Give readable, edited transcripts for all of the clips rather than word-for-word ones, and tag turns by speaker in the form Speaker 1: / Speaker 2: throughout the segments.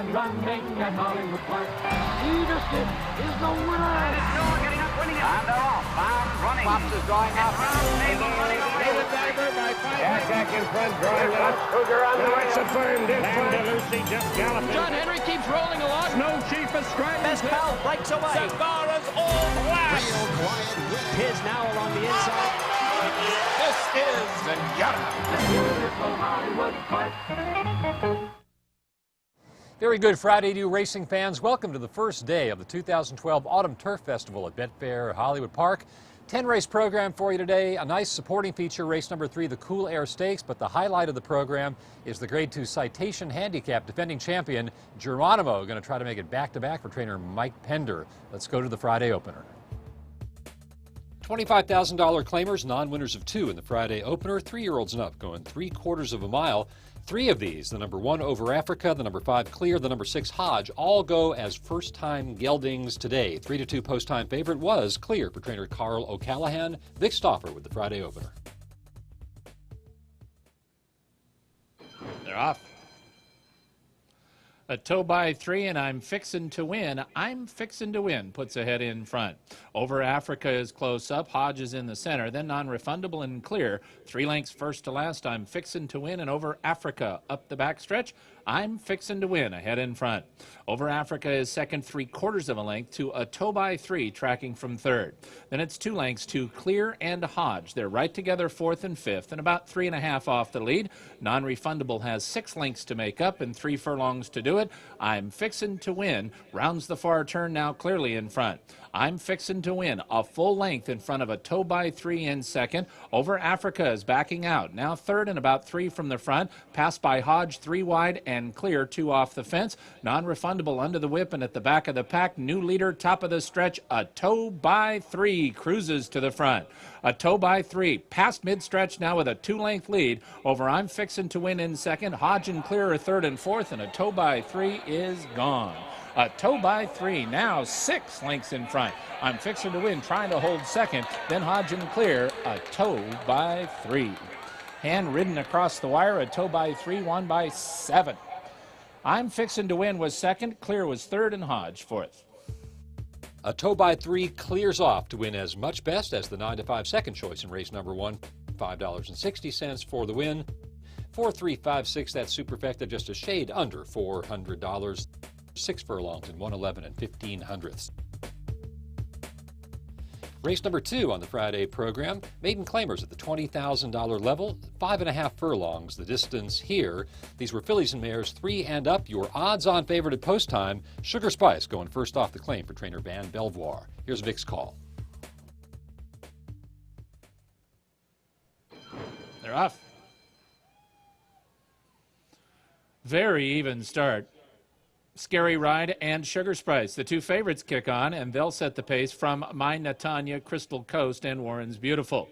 Speaker 1: and running at Hollywood Park. Peterson is the winner.
Speaker 2: And it's Noah getting up, winning it. And they're off. Bound, running.
Speaker 3: Fox is going up.
Speaker 2: Mabel running away.
Speaker 3: Jack in front, drawing it up. Cougar on the way.
Speaker 4: It's affirmed in front.
Speaker 5: Lucy just galloping.
Speaker 6: John Henry keeps rolling along.
Speaker 5: Snow Chief astride.
Speaker 6: Best pal breaks away.
Speaker 5: Savara's all black.
Speaker 7: Real quiet win.
Speaker 6: Tiz now along the inside.
Speaker 5: This is the Yada.
Speaker 1: Hollywood Park.
Speaker 8: Very good Friday to you racing fans. Welcome to the first day of the 2012 Autumn Turf Festival at Betfair Hollywood Park. 10-race program for you today. A nice supporting feature, race number 3, the Cool Air Stakes. But the highlight of the program is the Grade 2 Citation Handicap defending champion Geronimo, going to try to make it back-to-back for trainer Mike Pender. Let's go to the Friday opener. $25,000 claimers, non-winners of 2 in the Friday opener. 3-year-olds and up going 3/4 of a mile. 3 of these, the number 1 Over Africa, the number 5 Clear, the number 6 Hodge, all go as first-time geldings today. 3-2 post-time favorite was Clear for trainer Carl O'Callahan. Vic Stauffer with the Friday opener.
Speaker 9: They're off. A toe by 3, and I'm fixin' to win. I'm fixin' to win puts ahead in front. Over Africa is close up. Hodge is in the center. Then Non-Refundable and Clear. 3 lengths first to last. I'm fixin' to win. And Over Africa up the backstretch. I'm fixin' to win ahead in front. Over Africa is second, 3/4 of a length to a toe by 3 tracking from third. Then it's 2 lengths to Clear and Hodge. They're right together 4th and 5th and about 3.5 off the lead. Non-Refundable has 6 lengths to make up and 3 furlongs to do it. I'm fixin' to win rounds the far turn now clearly in front. I'm fixin' to win a full length in front of a toe by 3 in second. Over Africa is backing out now third and about 3 from the front. Passed by Hodge 3 wide and Clear 2 off the fence. Non-Refundable under the whip and at the back of the pack. New leader top of the stretch. A toe by 3 cruises to the front. A toe by 3 past mid-stretch now with a 2-length lead over I'm fixin' to win in second. Hodge and Clear are third and fourth, and a toe by 3 is gone. A toe by 3 now 6 lengths in front. I'm fixin' to win trying to hold second. Then Hodge and Clear a toe by 3. Hand ridden across the wire. A toe by 3 won by 7. I'm fixin' to win was second. Clear was third and Hodge fourth.
Speaker 8: A toe by 3 clears off to win as much best as the 9-5 second choice in race number 1. $5.60 for the win. 4-3-5-6, that's superfecta, just a shade under $400. 6 furlongs in 1:11 and 15/100. Race number 2 on the Friday program. Maiden claimers at the $20,000 level. 5.5 furlongs the distance here. These were fillies and mares 3 and up. Your odds-on favorite at post time. Sugar Spice going first off the claim for trainer Van Belvoir. Here's Vic's call.
Speaker 9: They're off. Very even start. Scary Ride and Sugar Spice. The 2 favorites kick on, and they'll set the pace from My Natanya, Crystal Coast, and Warren's Beautiful.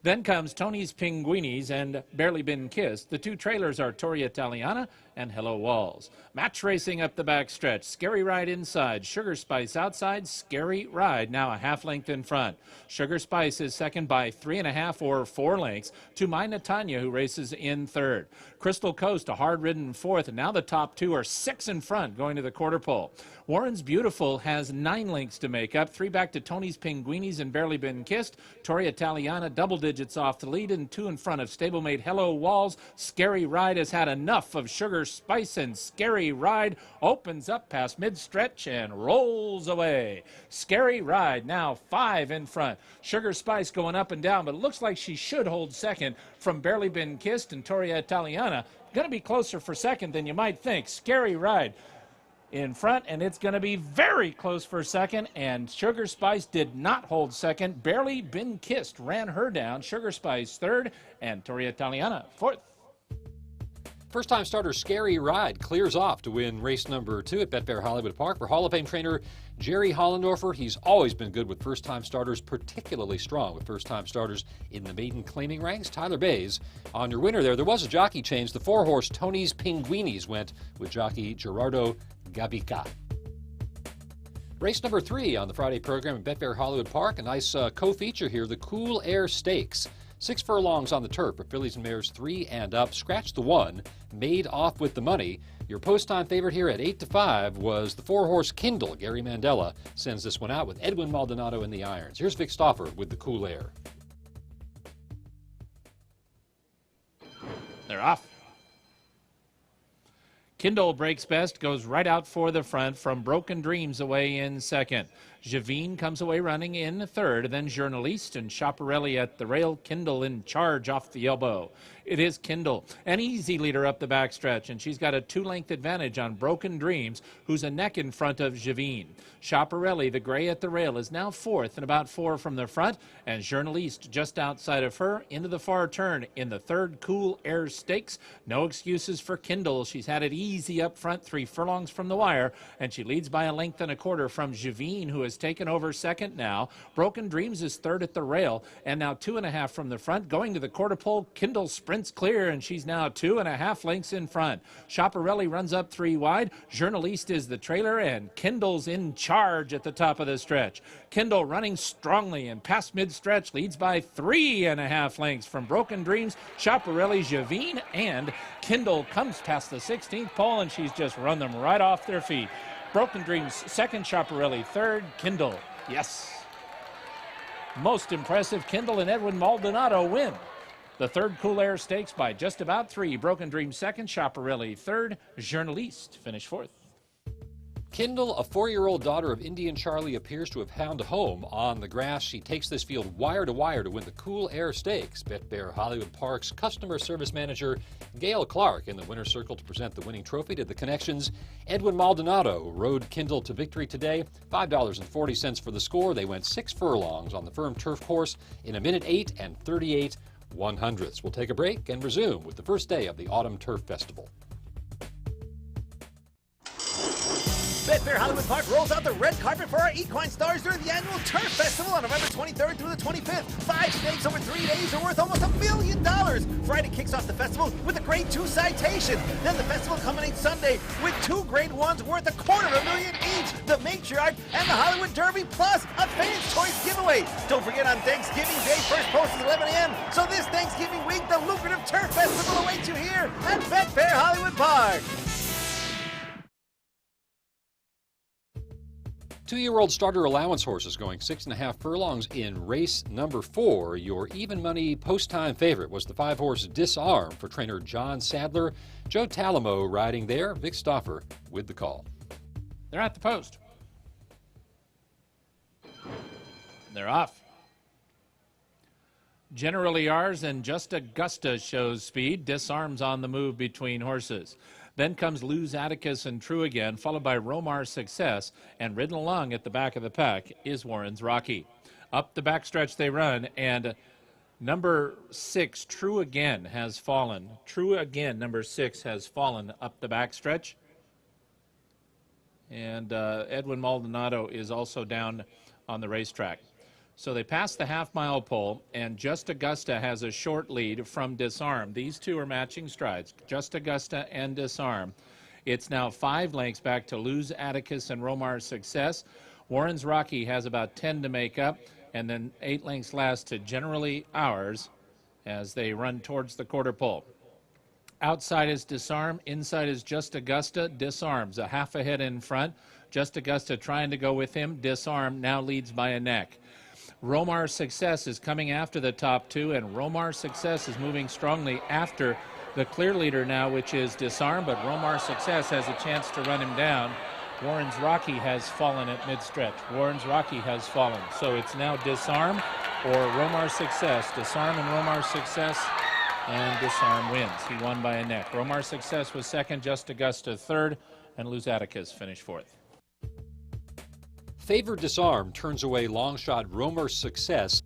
Speaker 9: Then comes Tony's Pinguinis and Barely Been Kissed. The 2 trailers are Torre Italiana and Hello Walls. Match racing up the backstretch. Scary Ride inside. Sugar Spice outside. Scary Ride now a half length in front. Sugar Spice is second by 3.5 or 4 lengths to My Natanya, who races in third. Crystal Coast a hard-ridden fourth, and now the top 2 are 6 in front going to the quarter pole. Warren's Beautiful has 9 lengths to make up. 3 back to Tony's Pinguinis and Barely Been Kissed. Torre Italiana double digits off the lead and 2 in front of stablemate Hello Walls. Scary Ride has had enough of Sugar Spice, and Scary Ride opens up past mid-stretch and rolls away. Scary Ride now 5 in front. Sugar Spice going up and down, but it looks like she should hold second from Barely Been Kissed, and Torre Italiana going to be closer for second than you might think. Scary Ride in front, and it's going to be very close for second, and Sugar Spice did not hold second. Barely Been Kissed ran her down. Sugar Spice third, and Torre Italiana fourth.
Speaker 8: First-time starter Scary Ride clears off to win race number 2 at Betfair Hollywood Park for Hall of Fame trainer Jerry Hollendorfer. He's always been good with first-time starters, particularly strong with first-time starters in the maiden claiming ranks. Tyler Bays on your winner there. There was a jockey change. The 4-horse Tony's Pinguinis went with jockey Gerardo Gavica. Race number 3 on the Friday program at Betfair Hollywood Park. A nice co-feature here, the Cool Air Stakes. 6 furlongs on the turf for fillies and mares 3 and up. Scratch the 1, made off with the money. Your post-time favorite here at 8-5 was the 4-horse Kindle. Gary Mandela sends this one out with Edwin Maldonado in the irons. Here's Vic Stauffer with the Cool Air.
Speaker 9: They're off. Kindle breaks best, goes right out for the front from Broken Dreams away in second. Javine comes away running in third, then Journaliste and Chaparelli at the rail. Kindle in charge off the elbow. It is Kindle, an easy leader up the backstretch, and she's got a 2-length advantage on Broken Dreams, who's a neck in front of Javine. Chaparelli, the gray at the rail, is now fourth and about 4 from the front, and Journaliste just outside of her into the far turn in the third Cool Air Stakes. No excuses for Kindle. She's had it easy up front, 3 furlongs from the wire, and she leads by 1.25 lengths from Javine, who has taken over second now. Broken Dreams is third at the rail, and now 2.5 from the front. Going to the quarter pole, Kindle sprints clear, and she's now 2.5 lengths in front. Chaparelli runs up 3 wide. Journaliste is the trailer, and Kindle's in charge at the top of the stretch. Kindle running strongly and past mid-stretch, leads by 3.5 lengths from Broken Dreams, Chaparelli, Javine, and Kindle comes past the 16th pole, and she's just run them right off their feet. Broken Dreams second, Chaparelli third, Kindle, yes. Most impressive, Kindle and Edwin Maldonado win the third Cool Air Stakes by just about 3. Broken Dreams second, Chaparelli third, Journaliste finished fourth.
Speaker 8: Kindle, a 4-year-old daughter of Indian Charlie, appears to have found a home on the grass. She takes this field wire to wire to win the Cool Air Stakes. Betfair Hollywood Park's customer service manager, Gail Clark, in the winner's circle to present the winning trophy to the Connections. Edwin Maldonado rode Kindle to victory today. $5.40 for the score. They went 6 furlongs on the firm turf course in 1:08 and 38/100ths. We'll take a break and resume with the first day of the Autumn Turf Festival.
Speaker 4: Betfair Hollywood Park rolls out the red carpet for our equine stars during the annual Turf Festival on November 23rd through the 25th. 5 stakes over 3 days are worth almost $1 million. Friday kicks off the festival with a Grade 2 citation. Then the festival culminates Sunday with 2 Grade 1s worth $250,000 each. The Matriarch and the Hollywood Derby, plus a Fan's Choice giveaway. Don't forget on Thanksgiving Day, first post is 11 a.m. So this Thanksgiving week, the lucrative Turf Festival awaits you here at Betfair Hollywood Park.
Speaker 8: 2-year-old starter allowance horses going 6.5 furlongs in race number 4. Your even money post-time favorite was the 5-horse Disarm for trainer John Sadler. Joe Talamo riding there. Vic Stauffer with the call.
Speaker 9: They're at the post. They're off. Generally Ours and Just Augusta shows speed. Disarm's on the move between horses. Then comes Lose Atticus and True Again, followed by Romar's Success, and ridden along at the back of the pack is Warren's Rocky. Up the backstretch they run, and number 6, True Again, has fallen. True Again, number 6, has fallen up the backstretch. And Edwin Maldonado is also down on the racetrack. So they pass the half-mile pole, and Just Augusta has a short lead from Disarm. These two are matching strides, Just Augusta and Disarm. It's now 5 lengths back to Lose Atticus and Romar's Success. Warren's Rocky has about 10 to make up, and then 8 lengths last to Generally Ours as they run towards the quarter pole. Outside is Disarm, inside is Just Augusta. Disarm's a half a head in front. Just Augusta trying to go with him. Disarm now leads by a neck. Romar's Success is coming after the top 2, and Romar's Success is moving strongly after the clear leader now, which is Disarm, but Romar's Success has a chance to run him down. Warren's Rocky has fallen at mid-stretch. Warren's Rocky has fallen. So it's now Disarm or Romar's Success. Disarm and Romar's Success, and Disarm wins. He won by a neck. Romar's Success was second, Just Augusta third, and Lose Atticus finished fourth.
Speaker 8: Favored Disarm turns away long shot Romar's Success.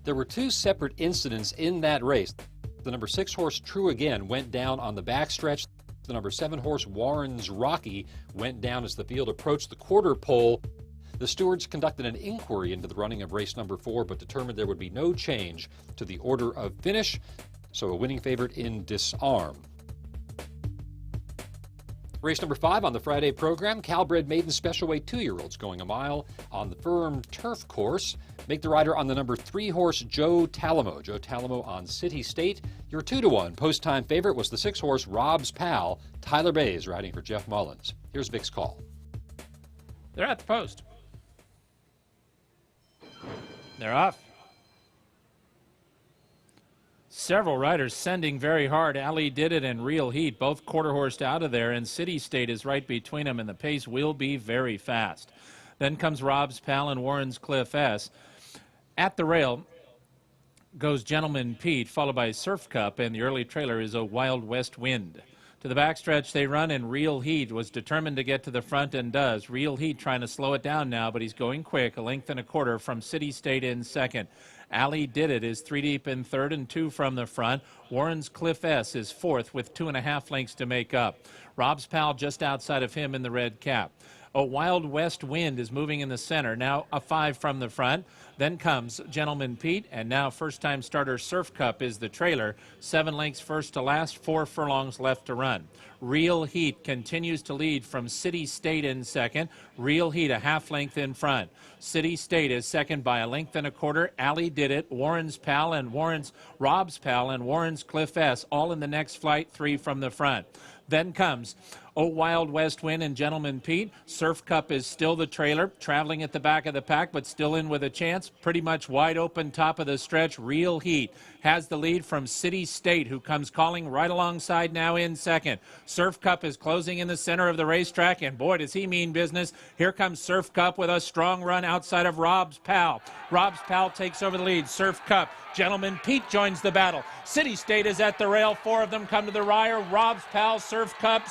Speaker 8: There were 2 separate incidents in that race. The number 6 horse True Again went down on the backstretch. The number 7 horse Warren's Rocky went down as the field approached the quarter pole. The stewards conducted an inquiry into the running of race number 4, but determined there would be no change to the order of finish. So a winning favorite in Disarm. Race number 5 on the Friday program, Calbred Maiden Special Weight 2-year-olds going a mile on the firm turf course. Make the rider on the number 3 horse, Joe Talamo. Joe Talamo on City State. Your 2-to-1 post-time favorite was the 6 horse, Rob's Pal. Tyler Bays riding for Jeff Mullins. Here's Vic's call.
Speaker 9: They're at the post. They're off. Several riders sending very hard. Ali Did It and Real Heat, both quarter-horsed out of there, and City State is right between them, and the pace will be very fast. Then comes Rob's Pal and Warren's Cliff S. At the rail goes Gentleman Pete, followed by Surf Cup, and the early trailer is a Wild West Wind. To the backstretch they run, and Real Heat was determined to get to the front and does. Real Heat trying to slow it down now, but he's going quick, a length and a quarter from City State in second. Ali Did It is 3 deep in third and 2 from the front. Warren's Cliff S is fourth with 2.5 lengths to make up. Rob's Pal just outside of him in the red cap. A Wild West Wind is moving in the center, now a 5 from the front. Then comes Gentleman Pete, and now first-time starter Surf Cup is the trailer. 7 lengths first to last, 4 furlongs left to run. Real Heat continues to lead from City State in second. Real Heat a half length in front. City State is second by a length and a quarter. Ali Did It, Warren's Pal and Rob's Pal and Warren's Cliff S, all in the next flight, 3 from the front. Then comes Oh Wild West Wind and Gentleman Pete. Surf Cup is still the trailer, traveling at the back of the pack, but still in with a chance. Pretty much wide open top of the stretch. Real Heat has the lead from City State, who comes calling right alongside now in second. Surf Cup is closing in the center of the racetrack, and boy, does he mean business. Here comes Surf Cup with a strong run outside of Rob's Pal. Rob's Pal takes over the lead. Surf Cup. Gentleman Pete joins the battle. City State is at the rail. 4 of them come to the wire. Rob's Pal, Surf Cup,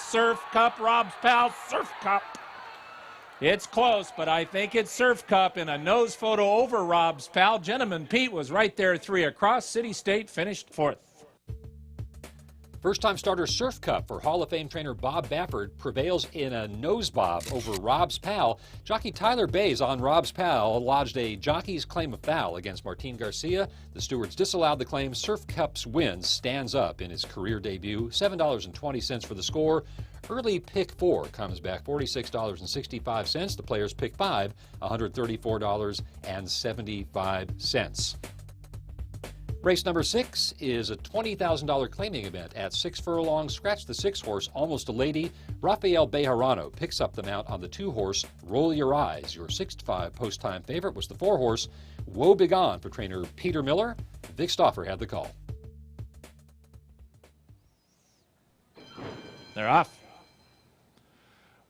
Speaker 9: Rob's Pal, Surf Cup. It's close, but I think it's Surf Cup in a nose photo over Rob's Pal. Gentleman Pete was right there, 3 across. City State finished 4th.
Speaker 8: First-time starter Surf Cup for Hall of Fame trainer Bob Baffert prevails in a nose bob over Rob's Pal. Jockey Tyler Bays on Rob's Pal lodged a jockey's claim of foul against Martin Garcia. The stewards disallowed the claim. Surf Cup's win stands up in his career debut. $7.20 for the score. Early pick 4 comes back $46.65. The players pick 5, $134.75. Race number 6 is a $20,000 claiming event at 6 furlongs. Scratch the 6 horse, Almost a Lady. Rafael Bejarano picks up the mount on the 2 horse, Roll Your Eyes. Your 6-5 post-time favorite was the 4 horse, Woe Begone for trainer Peter Miller. Vic Stauffer had the call.
Speaker 9: They're off.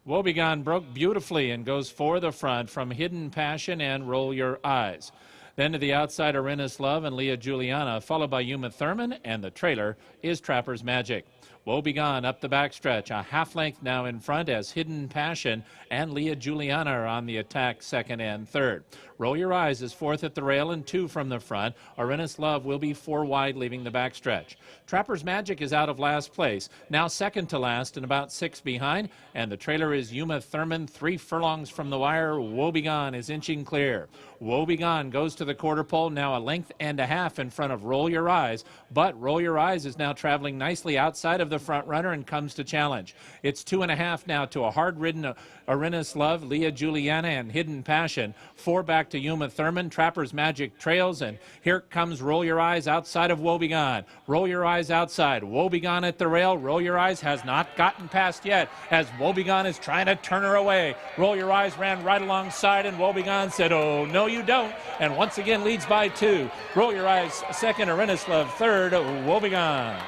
Speaker 9: Woe Begone broke beautifully and goes for the front from Hidden Passion and Roll Your Eyes. Then to the outside, Arenas Love and Leah Juliana, followed by Uma Thurman, and the trailer is Trapper's Magic. Woe Begone up the backstretch, a half length now in front as Hidden Passion and Leah Juliana are on the attack, second and third. Roll Your Eyes is 4th at the rail and 2 from the front. Arenas Love will be 4 wide leaving the backstretch. Trapper's Magic is out of last place, now second to last and about 6 behind, and the trailer is Uma Thurman, 3 furlongs from the wire. Woe Begone is inching clear. Woe Begone goes to the quarter pole, now a length and a half in front of Roll Your Eyes, but Roll Your Eyes is now traveling nicely outside of the front runner and comes to challenge. It's 2.5 now to a hard-ridden Arenas Love, Leah Juliana, and Hidden Passion. 4 back to Uma Thurman. Trapper's Magic trails, and here comes Roll Your Eyes outside of Woe Begone. Roll Your Eyes outside. Woe Begone at the rail. Roll Your Eyes has not gotten past yet as Woe Begone is trying to turn her away. Roll Your Eyes ran right alongside, and Woe Begone said, "Oh, no, you don't," and once again leads by 2. Roll Your Eyes second, Arenas Love third, Woe Begone.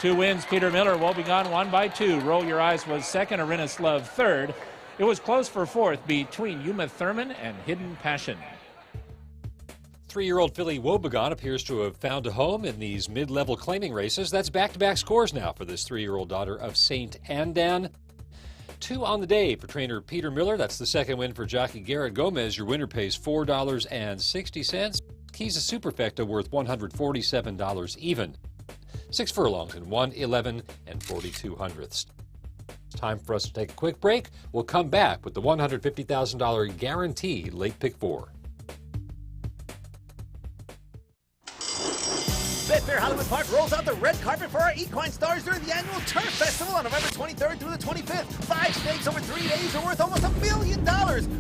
Speaker 9: 2 wins, Peter Miller. Woe Begone won by 2. Roll Your Eyes was second, Arenas Love third. It was close for 4th between Uma Thurman and Hidden Passion.
Speaker 8: 3-year-old filly Woe Begone appears to have found a home in these mid-level claiming races. That's back-to-back scores now for this 3-year-old daughter of St. Andan. 2 on the day for trainer Peter Miller. That's the second win for jockey Garrett Gomez. Your winner pays $4.60. Keys a Superfecta worth $147 even. 6 furlongs in 1:11 and 42/100ths. It's time for us to take a quick break. We'll come back with the $150,000 guaranteed late pick 4.
Speaker 4: Betfair Hollywood Park rolls out the red carpet for our equine stars during the annual Turf Festival on November 23rd through the 25th. 5 stakes over 3 days are worth almost $1 million.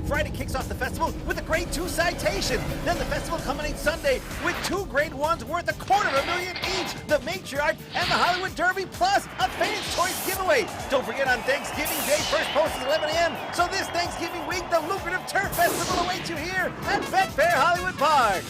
Speaker 4: Friday kicks off the festival with a Grade 2 citation. Then the festival culminates Sunday with 2 Grade 1s worth $250,000 each. The Matriarch and the Hollywood Derby plus a Fan's Choice giveaway. Don't forget on Thanksgiving Day, first post is 11 a.m. So this Thanksgiving week, the lucrative Turf Festival awaits you here at Betfair Hollywood Park.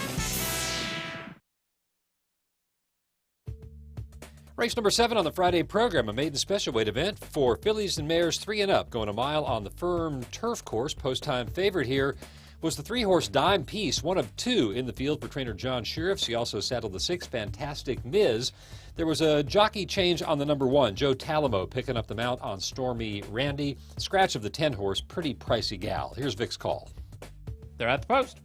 Speaker 8: Race number 7 on the Friday program, a maiden special weight event for fillies and mares 3 and up, going a mile on the firm turf course. Post-time favorite here was the 3-horse Dime Piece, one of 2 in the field for trainer John Sheriffs. He also saddled the 6 Fantastic Ms. There was a jockey change on the number 1, Joe Talamo, picking up the mount on Stormy Randy. Scratch of the 10-horse, Pretty Pricey Gal. Here's Vic's call.
Speaker 9: They're at the post.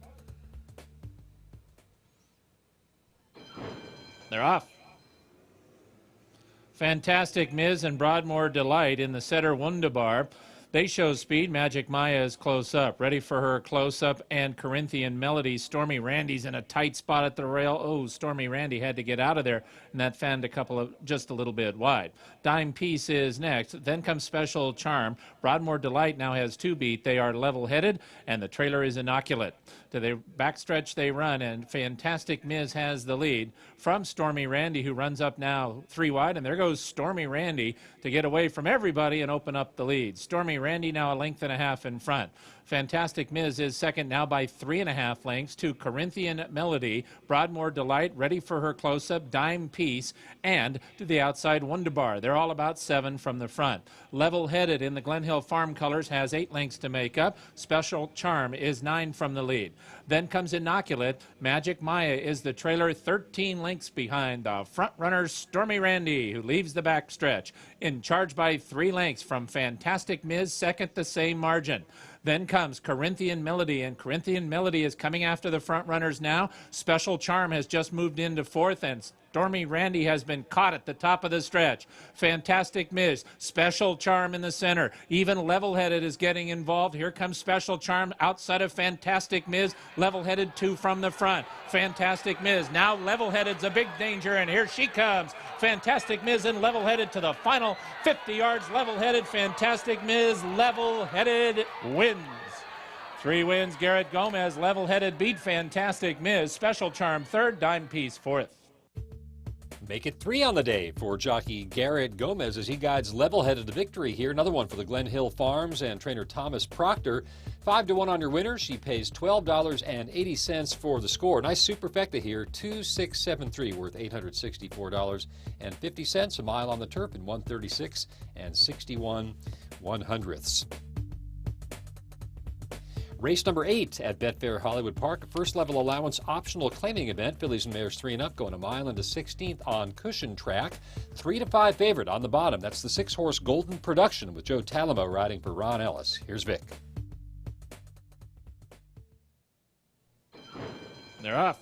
Speaker 9: They're off. Fantastic Ms. and Broadmoor Delight in the setter Wunderbar. They show speed. Magic Maya is close up. Ready for her close up and Corinthian Melody. Stormy Randy's in a tight spot at the rail. Oh, Stormy Randy had to get out of there, and that fanned just a little bit wide. Dime Piece is next. Then comes Special Charm. Broadmoor Delight now has 2 beat. They are level-headed, and the trailer is Inoculate. To the backstretch they run, and Fantastic Ms. has the lead from Stormy Randy, who runs up now 3 wide, and there goes Stormy Randy to get away from everybody and open up the lead. Stormy Randy now a length and a half in front. Fantastic Ms. is second now by 3.5 lengths to Corinthian Melody. Broadmoor Delight ready for her close-up, Dime Piece, and to the outside Wunderbar. They're all about 7 from the front. Level-headed in the Glen Hill Farm colors has 8 lengths to make up. Special Charm is 9 from the lead. Then comes Inoculate. Magic Maya is the trailer, 13 lengths behind the front runner Stormy Randy, who leaves the backstretch. In charge by 3 lengths from Fantastic Ms. second, the same margin. Then comes Corinthian Melody, and Corinthian Melody is coming after the front runners now. Special Charm has just moved into 4th, and Stormy Randy has been caught at the top of the stretch. Fantastic Ms. Special Charm in the center. Even Level-Headed is getting involved. Here comes Special Charm outside of Fantastic Ms. Level-Headed 2 from the front. Fantastic Ms. Now Level-Headed's a big danger, and here she comes. Fantastic Ms. and Level-Headed to the final 50 yards. Level-Headed, Fantastic Ms. Level-Headed wins. 3 wins. Garrett Gomez, Level-Headed beat Fantastic Ms. Special Charm 3rd, Dime Piece 4th.
Speaker 8: Make it 3 on the day for jockey Garrett Gomez as he guides Level-Headed to victory here. Another one for the Glen Hill Farms and trainer Thomas Proctor. 5-1 on your winner. She pays $12.80 for the score. Nice superfecta here, 2-6-7-3, worth $864.50. A mile on the turf in 1:36 and 61 1/100ths. Race number 8 at Betfair Hollywood Park, a first level allowance optional claiming event. Fillies and mares 3 and up, going a mile into 16th on cushion track. 3-5 favorite on the bottom. That's the 6-horse Golden Production with Joe Talamo riding for Ron Ellis. Here's Vic.
Speaker 9: They're off.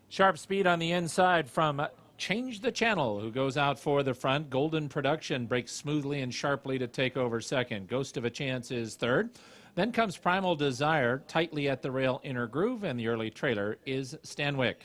Speaker 9: Sharp speed on the inside from Change the Channel, who goes out for the front. Golden Production breaks smoothly and sharply to take over second. Ghost of a Chance is third. Then comes Primal Desire, tightly at the rail inner groove, and the early trailer is Stanwyck.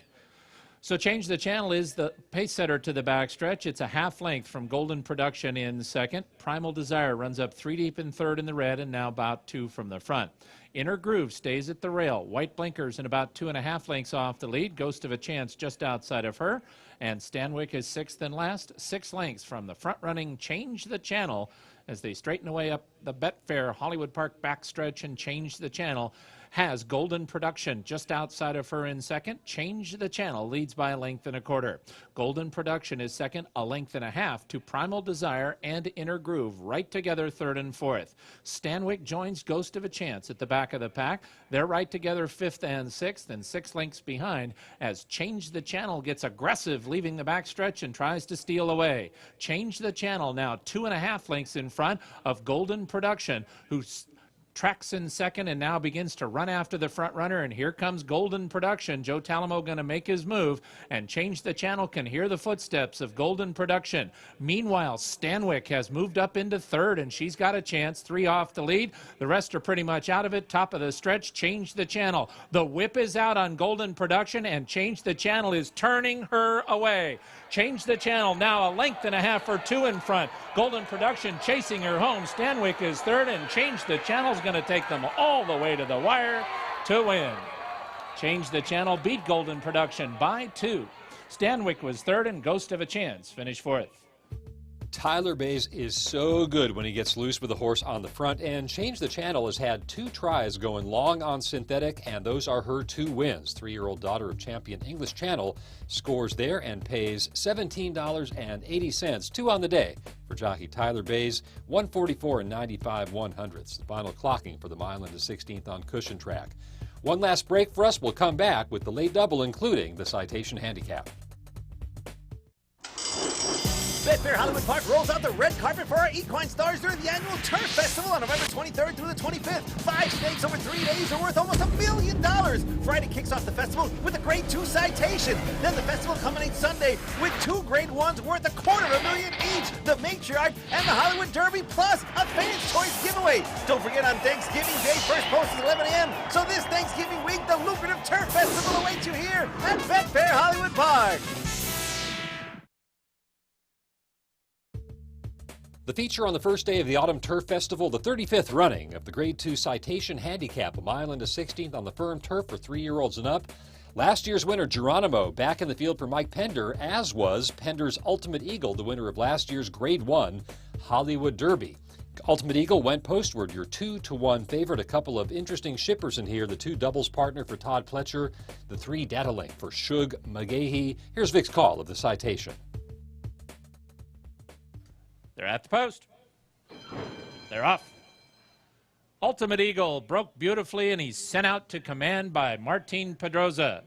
Speaker 9: So Change the Channel is the pace setter to the backstretch. It's a half length from Golden Production in second. Primal Desire runs up 3 deep in third in the red and now about 2 from the front. Inner Groove stays at the rail. White Blinkers and about 2.5 lengths off the lead. Ghost of a Chance just outside of her. And Stanwyck is 6th and last, 6 lengths from the front-running Change the Channel as they straighten away up the Betfair Hollywood Park backstretch and Change the Channel. Has Golden Production just outside of her in second. Change the Channel leads by 1.25 lengths. Golden Production is second, 1.5 lengths to Primal Desire and Inner Groove, right together 3rd and 4th. Stanwyck joins Ghost of a Chance at the back of the pack. They're right together 5th and 6th, and 6 lengths behind as Change the Channel gets aggressive, leaving the backstretch and tries to steal away. Change the Channel now 2.5 lengths in front of Golden Production, who's tracks in second and now begins to run after the front runner, and here comes Golden Production. Joe Talamo going to make his move and Change the Channel can hear the footsteps of Golden Production. Meanwhile, Stanwyck has moved up into third, and she's got a chance. 3 off the lead. The rest are pretty much out of it. Top of the stretch, Change the Channel. The whip is out on Golden Production, and Change the Channel is turning her away. Change the Channel now a length and a half or 2 in front. Golden Production chasing her home. Stanwyck is third, and Change the Channel's going to take them all the way to the wire to win. Change the Channel beat Golden Production by 2. Stanwyck was third, and Ghost of a Chance finished fourth.
Speaker 8: Tyler Bays is so good when he gets loose with the horse on the front end. Change the Channel has had 2 tries going long on synthetic, and those are her 2 wins. 3-year-old daughter of champion English Channel scores there and pays $17.80, 2 on the day for jockey Tyler Bays, 144 95 1/100ths. The final clocking for the mile into 16th on cushion track. One last break for us. We'll come back with the late double, including the Citation Handicap.
Speaker 4: Betfair Hollywood Park rolls out the red carpet for our equine stars during the annual Turf Festival on November 23rd through the 25th. 5 stakes over 3 days are worth almost $1 million. Friday kicks off the festival with a Grade 2 citation. Then the festival culminates Sunday with 2 Grade 1s worth $250,000 each. The Matriarch and the Hollywood Derby, plus a Fan's Choice giveaway. Don't forget on Thanksgiving Day, first post is 11 a.m. So this Thanksgiving week, the lucrative Turf Festival awaits you here at Betfair Hollywood Park.
Speaker 8: The feature on the first day of the Autumn Turf Festival, the 35th running of the Grade 2 Citation Handicap, a mile into 16th on the firm turf for 3-year-olds and up. Last year's winner, Geronimo, back in the field for Mike Pender, as was Pender's Ultimate Eagle, the winner of last year's Grade 1 Hollywood Derby. Ultimate Eagle went postward, your 2-1 favorite. A couple of interesting shippers in here. The 2 doubles partner for Todd Pletcher, the 3 data link for Shug McGahee. Here's Vic's call of the citation.
Speaker 9: They're at the post. They're off. Ultimate Eagle broke beautifully, and he's sent out to command by Martin Pedroza.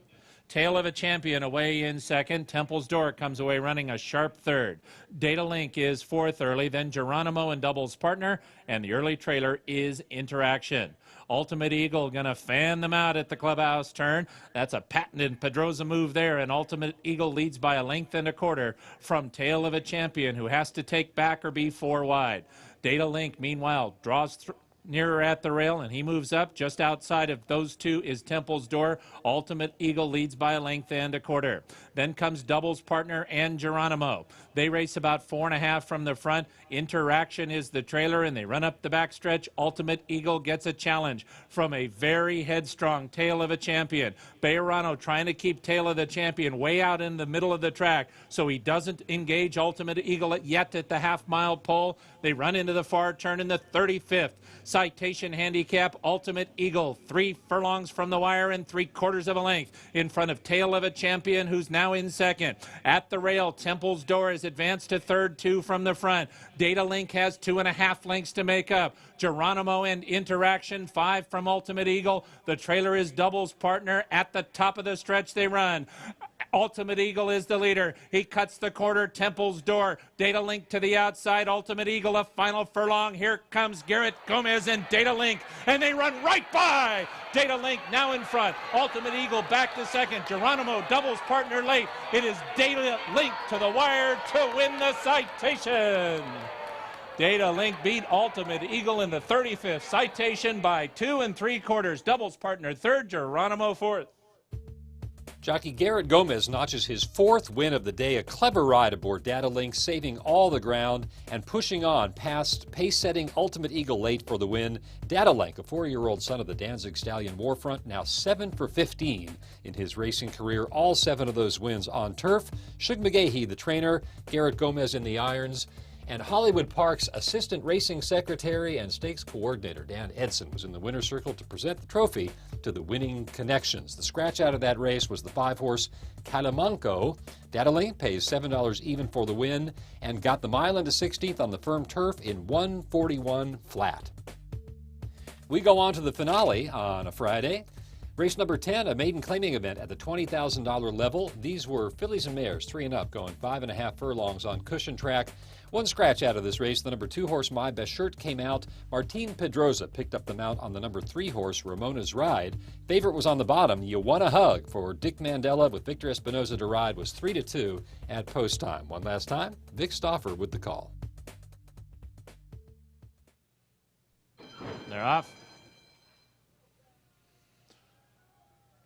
Speaker 9: Tail of a Champion away in second. Temple's Door comes away running a sharp third. Data Link is fourth early, then Geronimo and doubles partner, and the early trailer is Interaction. Ultimate Eagle going to fan them out at the clubhouse turn. That's a patented Pedroza move there, and Ultimate Eagle leads by a length and a quarter from Tail of a Champion, who has to take back or be 4 wide. Data Link, meanwhile, draws nearer at the rail, and he moves up. Just outside of those 2 is Temple's Door. Ultimate Eagle leads by a length and a quarter. Then comes doubles partner and Geronimo. They race about 4.5 from the front. Interaction is the trailer, and they run up the backstretch. Ultimate Eagle gets a challenge from a very headstrong Tail of a Champion. Bayerano trying to keep Tail of the Champion way out in the middle of the track so he doesn't engage Ultimate Eagle yet at the half-mile pole. They run into the far turn in the 35th. Citation Handicap, Ultimate Eagle, 3 furlongs from the wire and 3/4 of a length in front of Tail of a Champion, who's now in second. At the rail, Temple's Door is advanced to third, 2 from the front. Data Link has 2.5 lengths to make up. Geronimo and Interaction, 5 from Ultimate Eagle. The trailer is doubles partner. At the top of the stretch they run. Ultimate Eagle is the leader. He cuts the quarter. Temple's Door. Data Link to the outside. Ultimate Eagle a final furlong. Here comes Garrett Gomez and Data Link, and they run right by. Data Link now in front. Ultimate Eagle back to second. Geronimo doubles partner late. It is Data Link to the wire to win the citation. Data Link beat Ultimate Eagle in the 35th citation by 2 3/4. Doubles partner third, Geronimo fourth.
Speaker 8: Jockey Garrett Gomez notches his 4th win of the day. A clever ride aboard Data Link, saving all the ground and pushing on past pace-setting Ultimate Eagle late for the win. Data Link, a 4-year-old son of the Danzig Stallion Warfront, now 7 for 15 in his racing career. All 7 of those wins on turf. Shug McGahee, the trainer, Garrett Gomez in the irons. And Hollywood Park's assistant racing secretary and stakes coordinator, Dan Edson, was in the winner's circle to present the trophy to the winning connections. The scratch out of that race was the 5-horse Calamanco. Data Link pays $7 even for the win and got the mile into 16th on the firm turf in 1:41 flat. We go on to the finale on a Friday. Race number 10, a maiden claiming event at the $20,000 level. These were fillies and mares, 3 and up, going 5.5 furlongs on cushion track. One scratch out of this race, the number 2 horse, My Best Shirt, came out. Martin Pedroza picked up the mount on the number 3 horse, Ramona's Ride. Favorite was on the bottom, You Wanna Hug, for Dick Mandela with Victor Espinoza to ride, was 3-2 at post time. One last time, Vic Stauffer with the call.
Speaker 9: They're off.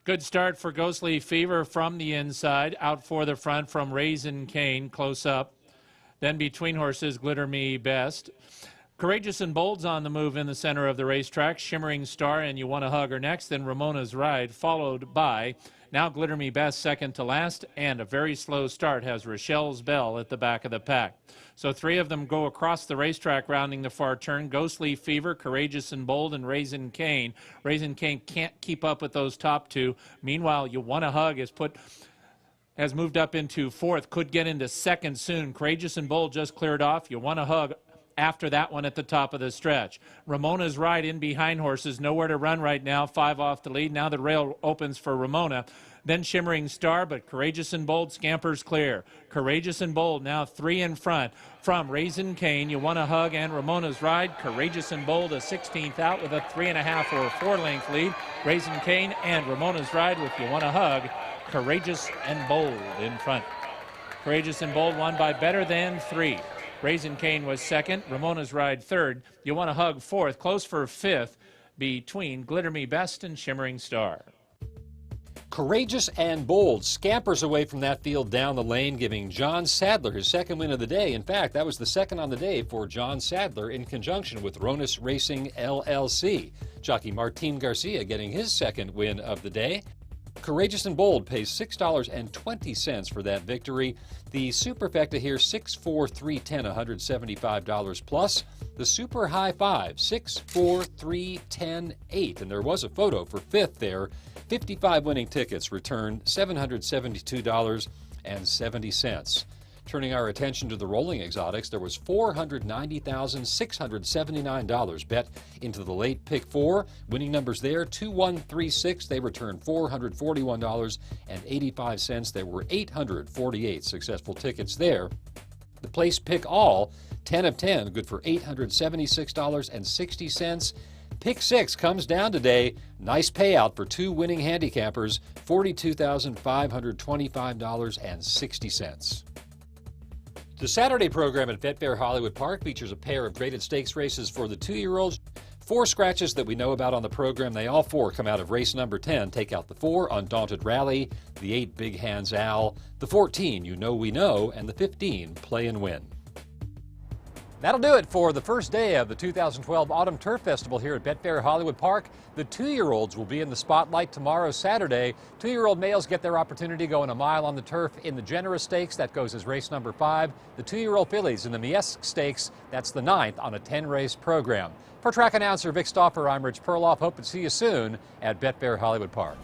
Speaker 9: Good start for Ghostly Fever from the inside. Out for the front from Raisin Cane, close up. Then between horses, Glitter Me Best. Courageous and Bold's on the move in the center of the racetrack. Shimmering Star and You Wanna Hug are next. Then Ramona's Ride, followed by now Glitter Me Best second to last. And a very slow start has Rochelle's Bell at the back of the pack. So 3 of them go across the racetrack, rounding the far turn. Ghostly Fever, Courageous and Bold, and Raisin Cane. Raisin Cane can't keep up with those top 2. Meanwhile, You Wanna Hug has moved up into 4th, could get into 2nd soon. Courageous and Bold just cleared off. You Wanna Hug after that one at the top of the stretch. Ramona's Ride in behind horses, nowhere to run right now, 5 off the lead. Now the rail opens for Ramona. Then Shimmering Star, but Courageous and Bold scampers clear. Courageous and Bold now 3 in front from Raisin Cane, You Wanna Hug, and Ramona's Ride. Courageous and Bold a 16th out with a 3.5 or 4-length lead. Raisin Cane and Ramona's Ride with You Wanna Hug. Courageous and Bold in front. Courageous and Bold won by better than 3. Raisin Cane was 2nd. Ramona's Ride 3rd. You Wanna Hug 4th. Close for 5th between Glitter Me Best and Shimmering Star.
Speaker 8: Courageous and Bold scampers away from that field down the lane, giving John Sadler his 2nd win of the day. In fact, that was the 2nd on the day for John Sadler in conjunction with Ronis Racing LLC. Jockey Martin Garcia getting his 2nd win of the day. Courageous and Bold pays $6.20 for that victory. The superfecta here, 6-4-3-10, $175 plus. The super high 5, 6-4-3-10-8. And there was a photo for 5th there. 55 winning tickets returned $772.70. Turning our attention to the rolling exotics, there was $490,679 bet into the late pick 4. Winning numbers there, 2-1-3-6. They returned $441.85. There were 848 successful tickets there. The place pick all, 10 of 10, good for $876.60. Pick 6 comes down today. Nice payout for 2 winning handicappers, $42,525.60. The Saturday program at Betfair Hollywood Park features a pair of graded stakes races for the 2-year-olds. 4 scratches that we know about on the program. They all 4 come out of race number 10. Take out the 4, Undaunted Rally, the 8, Big Hands Al, the 14, You Know We Know, and the 15, Play and Win. That'll do it for the first day of the 2012 Autumn Turf Festival here at Betfair Hollywood Park. The 2-year-olds will be in the spotlight tomorrow, Saturday. 2-year-old males get their opportunity going a mile on the turf in the Generous Stakes. That goes as race number 5. The 2-year-old fillies in the Miesk Stakes. That's the 9th on a 10-race program. For track announcer Vic Stauffer, I'm Rich Perloff. Hope to see you soon at Betfair Hollywood Park.